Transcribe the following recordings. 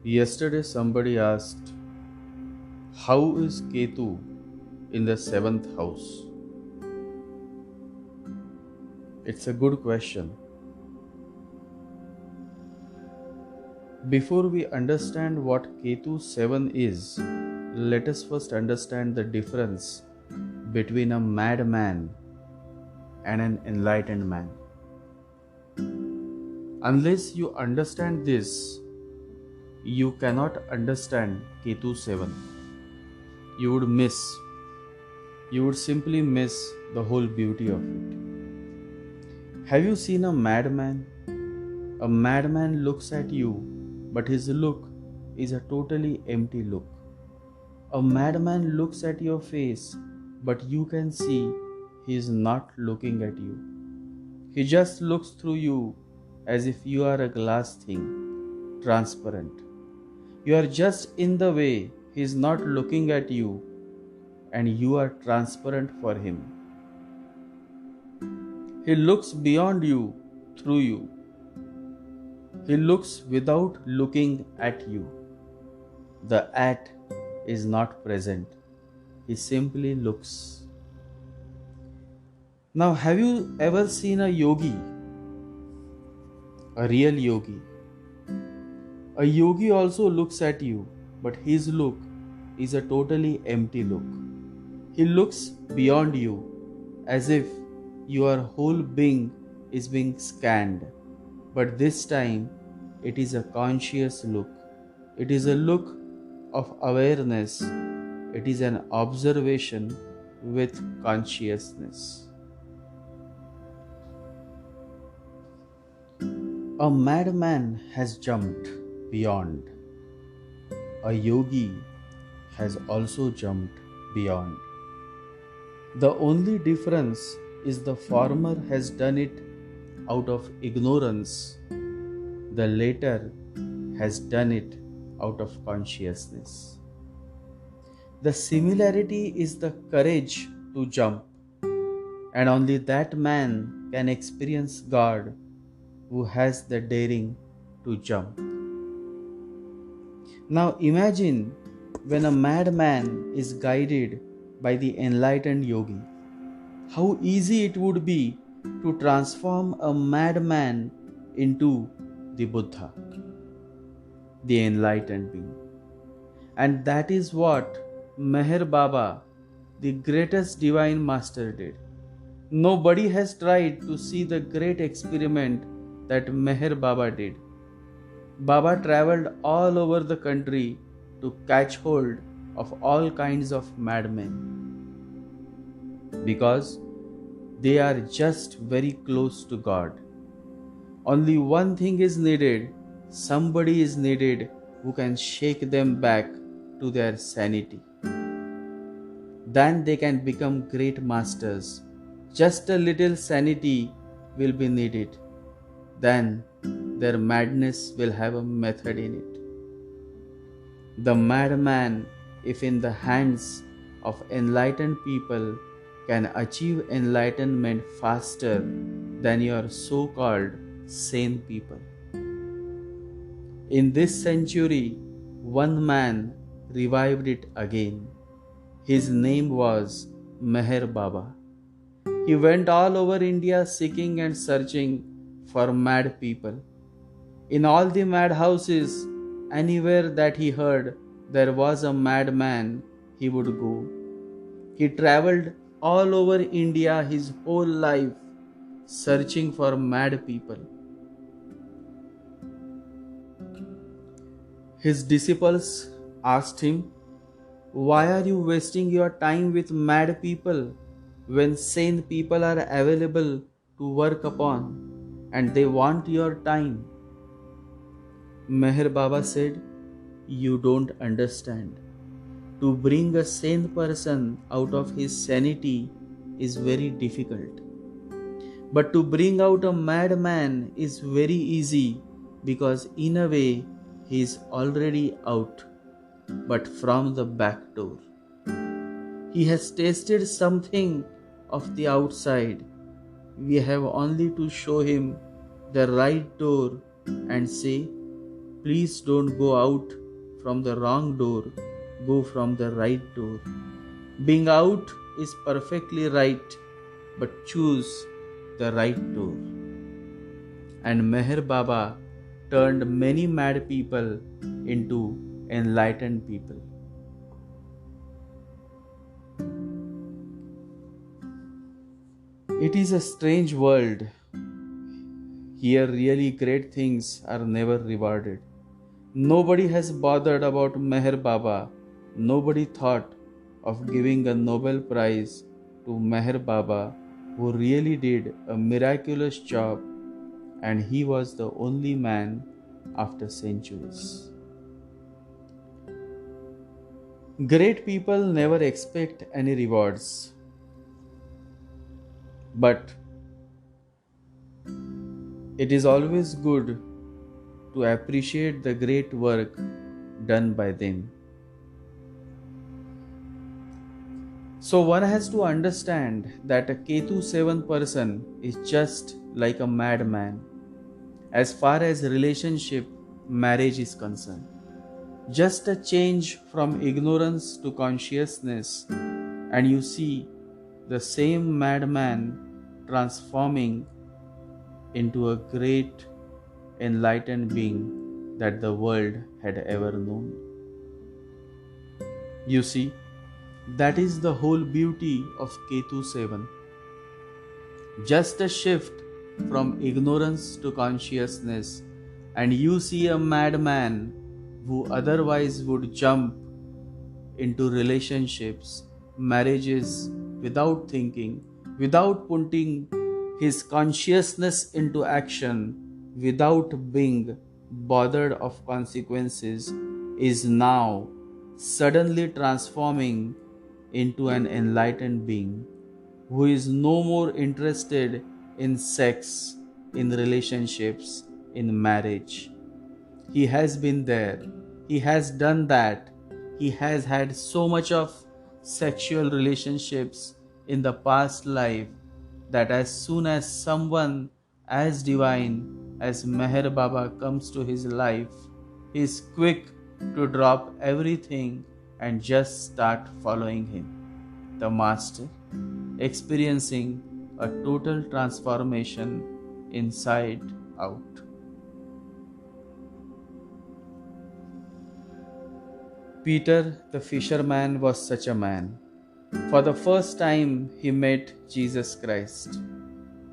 Yesterday, somebody asked, how is Ketu in the seventh house? It's a good question. Before we understand what Ketu 7 is, let us first understand the difference between a madman and an enlightened man. Unless you understand this, you cannot understand Ketu 7. You would simply miss the whole beauty of it. Have you seen a madman? A madman looks at you, but his look is a totally empty look. A madman looks at your face, but you can see he is not looking at you. He just looks through you as if you are a glass thing, transparent. You are just in the way, he is not looking at you, and you are transparent for him. He looks beyond you, through you. He looks without looking at you. The at is not present. He simply looks. Now, have you ever seen a yogi? A real yogi? A yogi also looks at you, but his look is a totally empty look. He looks beyond you as if your whole being is being scanned. But this time, it is a conscious look. It is a look of awareness. It is an observation with consciousness. A madman has jumped beyond. A yogi has also jumped beyond. The only difference is the former has done it out of ignorance. The latter has done it out of consciousness. The similarity is the courage to jump, and only that man can experience God who has the daring to jump. Now imagine when a madman is guided by the enlightened yogi. How easy it would be to transform a madman into the Buddha, the enlightened being. And that is what Meher Baba, the greatest divine master, did. Nobody has tried to see the great experiment that Meher Baba did. Baba traveled all over the country to catch hold of all kinds of madmen, because they are just very close to God. Only one thing is needed. Somebody is needed who can shake them back to their sanity. Then they can become great masters. Just a little sanity will be needed. Then their madness will have a method in it. The madman, if in the hands of enlightened people, can achieve enlightenment faster than your so-called sane people. In this century, one man revived it again. His name was Meher Baba. He went all over India seeking and searching for mad people. In all the madhouses, anywhere that he heard there was a madman, he would go. He traveled all over India his whole life, searching for mad people. His disciples asked him, "Why are you wasting your time with mad people when sane people are available to work upon and they want your time?" Meher Baba said, "You don't understand. To bring a sane person out of his sanity is very difficult. But to bring out a madman is very easy, because in a way he is already out, but from the back door. He has tasted something of the outside. We have only to show him the right door and say, Please don't go out from the wrong door, go from the right door. Being out is perfectly right, but choose the right door. And Meher Baba turned many mad people into enlightened people. It is a strange world. Here, really great things are never rewarded. Nobody has bothered about Meher Baba. Nobody thought of giving a Nobel Prize to Meher Baba, who really did a miraculous job, and he was the only man after centuries. Great people never expect any rewards, but it is always good to appreciate the great work done by them. So one has to understand that a Ketu 7 person is just like a madman as far as relationship, marriage is concerned. Just a change from ignorance to consciousness, and you see the same madman transforming into a great enlightened being that the world had ever known. You see, that is the whole beauty of Ketu 7. Just a shift from ignorance to consciousness, and you see a madman who otherwise would jump into relationships, marriages without thinking, without putting his consciousness into action, without being bothered of consequences, is now suddenly transforming into an enlightened being who is no more interested in sex, in relationships, in marriage. He has been there, he has done that, he has had so much of sexual relationships in the past life that as soon as someone as divine as Meher Baba comes to his life, he is quick to drop everything and just start following him, the Master, experiencing a total transformation inside out. Peter the fisherman was such a man. For the first time he met Jesus Christ,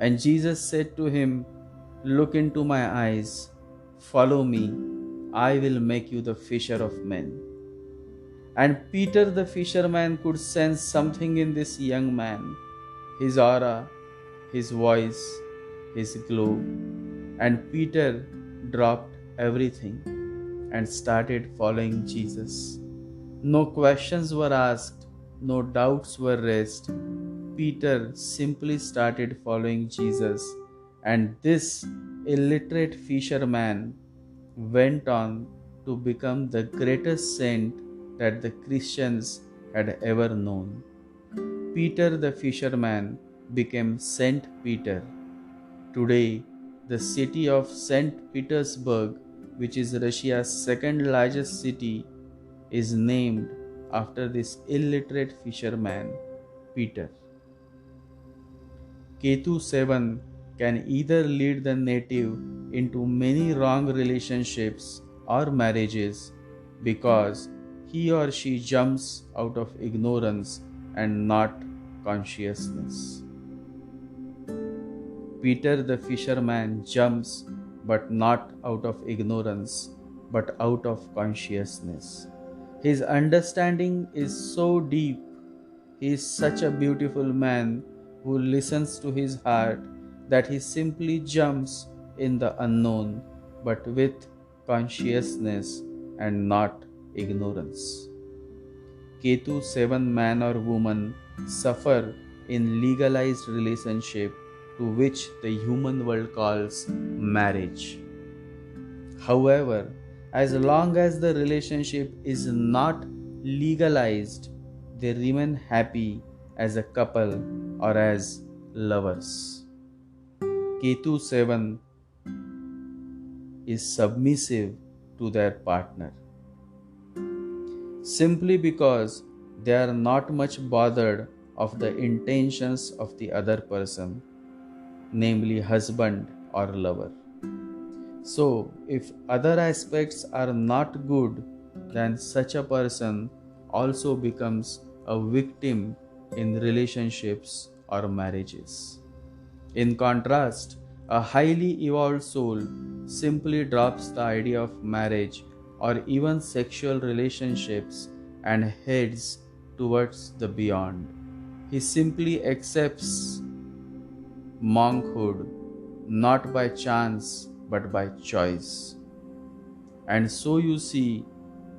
and Jesus said to him, "Look into my eyes, follow me, I will make you the fisher of men." And Peter the fisherman could sense something in this young man, his aura, his voice, his glow, and Peter dropped everything and started following Jesus. No questions were asked, no doubts were raised. Peter simply started following Jesus, and this illiterate fisherman went on to become the greatest saint that the Christians had ever known. Peter the fisherman became Saint Peter. Today, the city of St. Petersburg, which is Russia's second largest city, is named after this illiterate fisherman, Peter. Ketu 7 can either lead the native into many wrong relationships or marriages because he or she jumps out of ignorance and not consciousness. Peter the fisherman jumps, but not out of ignorance, but out of consciousness. His understanding is so deep. He is such a beautiful man who listens to his heart that he simply jumps in the unknown, but with consciousness and not ignorance. Ketu 7 man or woman suffer in legalized relationship to which the human world calls marriage. However, as long as the relationship is not legalized, they remain happy as a couple or as lovers. Ketu 7 is submissive to their partner, simply because they are not much bothered of the intentions of the other person, namely husband or lover. So, if other aspects are not good, then such a person also becomes a victim in relationships or marriages. In contrast, a highly evolved soul simply drops the idea of marriage or even sexual relationships and heads towards the beyond. He simply accepts monkhood not by chance but by choice. And so you see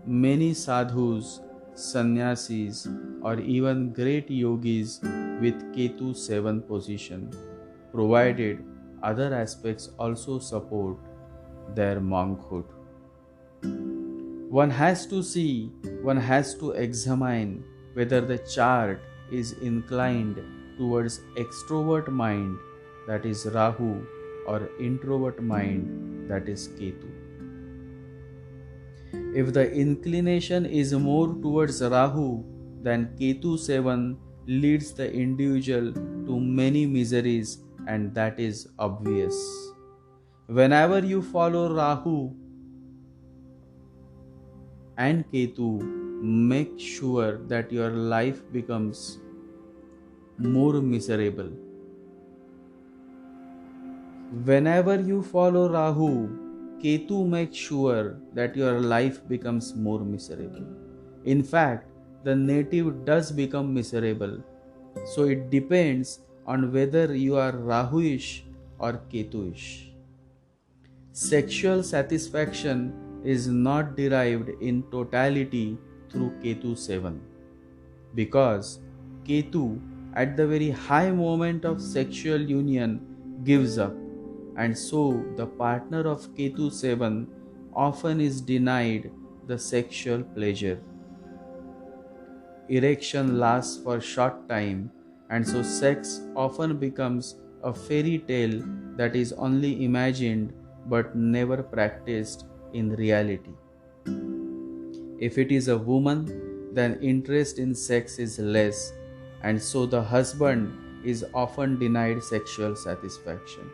many sadhus, sannyasis, or even great yogis with Ketu 7 position, provided other aspects also support their monkhood. One has to see, one has to examine whether the chart is inclined towards extrovert mind, that is Rahu, or introvert mind, that is Ketu. If the inclination is more towards Rahu, then Ketu 7 leads the individual to many miseries, and that is obvious. Whenever you follow Rahu and Ketu, make sure that your life becomes more miserable. Whenever you follow Rahu, Ketu makes sure that your life becomes more miserable. In fact, the native does become miserable. So it depends on whether you are Rahuish or Ketuish. Sexual satisfaction is not derived in totality through Ketu 7, because Ketu at the very high moment of sexual union gives up, and so the partner of Ketu 7 often is denied the sexual pleasure. Erection lasts for short time, and so sex often becomes a fairy tale that is only imagined but never practiced in reality. If it is a woman, then interest in sex is less, and so the husband is often denied sexual satisfaction.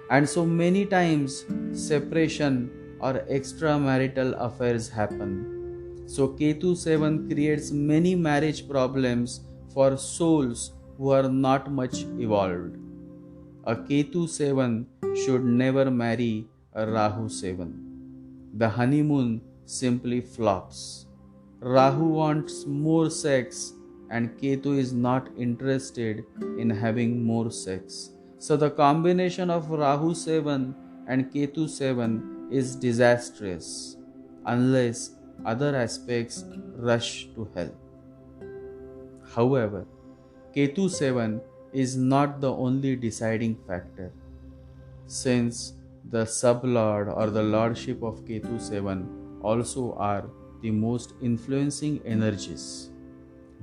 And so many times separation or extramarital affairs happen. So Ketu 7 creates many marriage problems for souls who are not much evolved. A Ketu 7 should never marry a Rahu 7. The honeymoon simply flops. Rahu wants more sex and Ketu is not interested in having more sex. So the combination of Rahu 7 and Ketu 7 is disastrous unless other aspects rush to help. However, Ketu 7 is not the only deciding factor, since the sublord or the lordship of Ketu 7 also are the most influencing energies.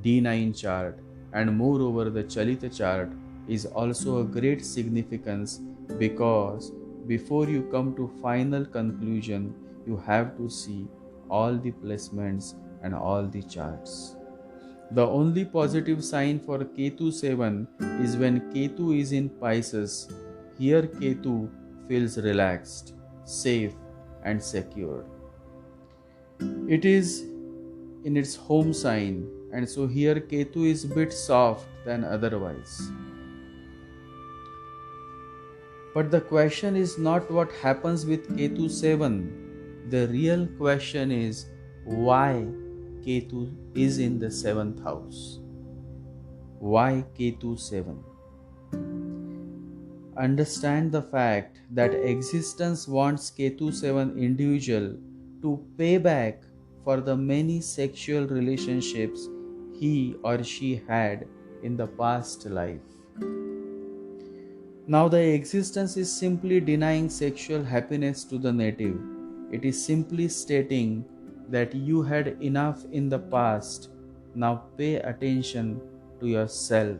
D9 chart and moreover the Chalita chart is also a great significance, because before you come to final conclusion you have to see all the placements and all the charts. The only positive sign for Ketu 7 is when Ketu is in Pisces. Here Ketu feels relaxed, safe and secure. It is in its home sign, and so here Ketu is a bit soft than otherwise. But the question is not what happens with Ketu 7. The real question is why Ketu is in the 7th house. Why Ketu 7? Understand the fact that existence wants Ketu 7 individual to pay back for the many sexual relationships he or she had in the past life. Now the existence is simply denying sexual happiness to the native. It is simply stating that you had enough in the past. Now pay attention to yourself.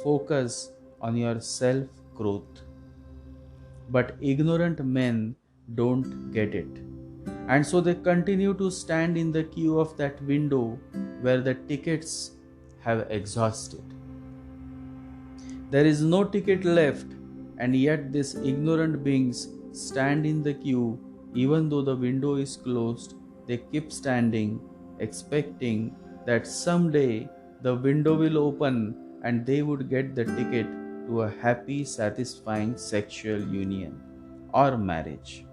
Focus on your self-growth. But ignorant men don't get it. And so they continue to stand in the queue of that window where the tickets have exhausted. There is no ticket left, and yet these ignorant beings stand in the queue even though the window is closed. They keep standing, expecting that someday the window will open and they would get the ticket to a happy, satisfying sexual union or marriage.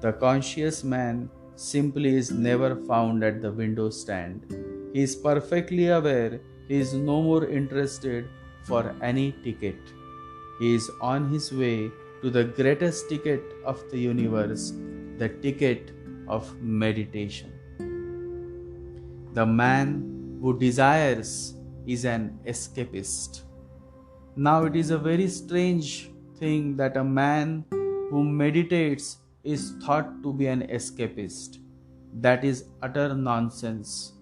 The conscious man simply is never found at the window stand. He is perfectly aware he is no more interested for any ticket. He is on his way to the greatest ticket of the universe, the ticket of meditation. The man who desires is an escapist. Now, it is a very strange thing that a man who meditates is thought to be an escapist. That is utter nonsense.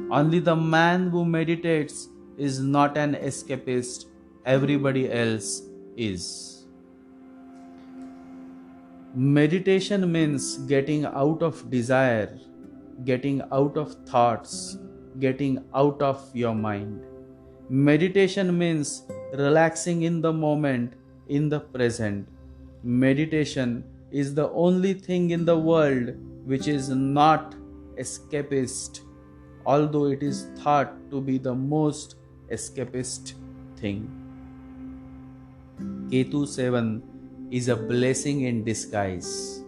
Only the man who meditates is not an escapist, everybody else is. Meditation means getting out of desire, getting out of thoughts, getting out of your mind. Meditation means relaxing in the moment, in the present. Meditation is the only thing in the world which is not escapist, although it is thought to be the most escapist thing. Ketu 7 is a blessing in disguise,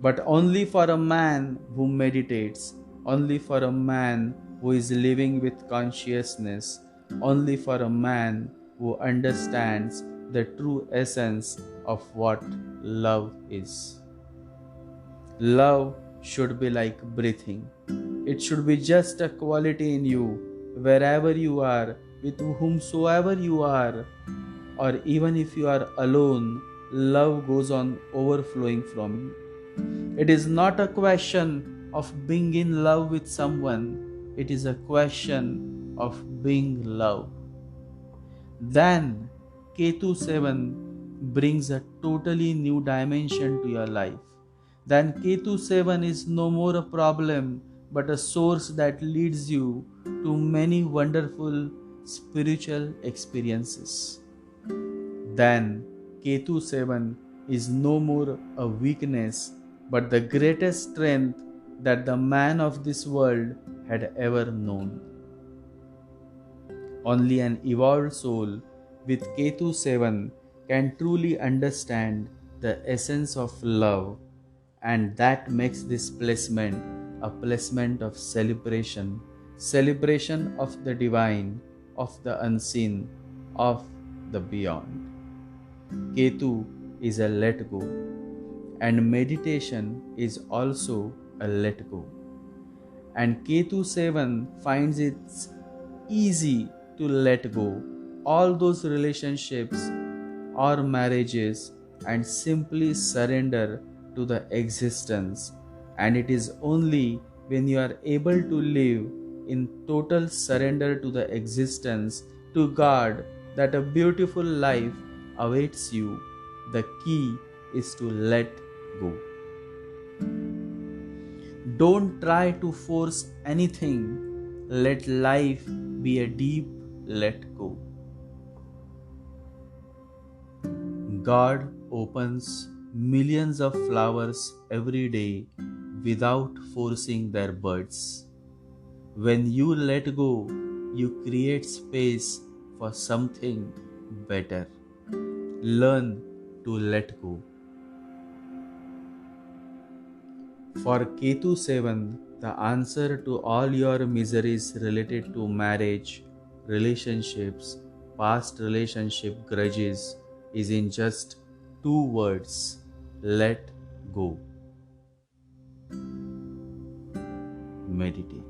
but only for a man who meditates, only for a man who is living with consciousness, only for a man who understands the true essence of what love is. Love should be like breathing. It should be just a quality in you, wherever you are, with whomsoever you are, or even if you are alone, love goes on overflowing from you. It is not a question of being in love with someone, it is a question of being loved. Then Ketu 7 brings a totally new dimension to your life. Then Ketu 7 is no more a problem but a source that leads you to many wonderful spiritual experiences. Then Ketu 7 is no more a weakness but the greatest strength that the man of this world had ever known. Only an evolved soul with Ketu 7 can truly understand the essence of love, and that makes this placement a placement of celebration, celebration of the divine, of the unseen, of the beyond. Ketu is a let go, and meditation is also a let go. And Ketu 7 finds it easy to let go all those relationships or marriages and simply surrender to the existence. And it is only when you are able to live in total surrender to the existence, to God, that a beautiful life awaits you. The key is to let go. Don't try to force anything. Let life be a deep let go. God opens millions of flowers every day without forcing their buds. When you let go, you create space for something better. Learn to let go. For Ketu 7, the answer to all your miseries related to marriage, relationships, past relationship grudges is in just 2 words: let go. Meditate.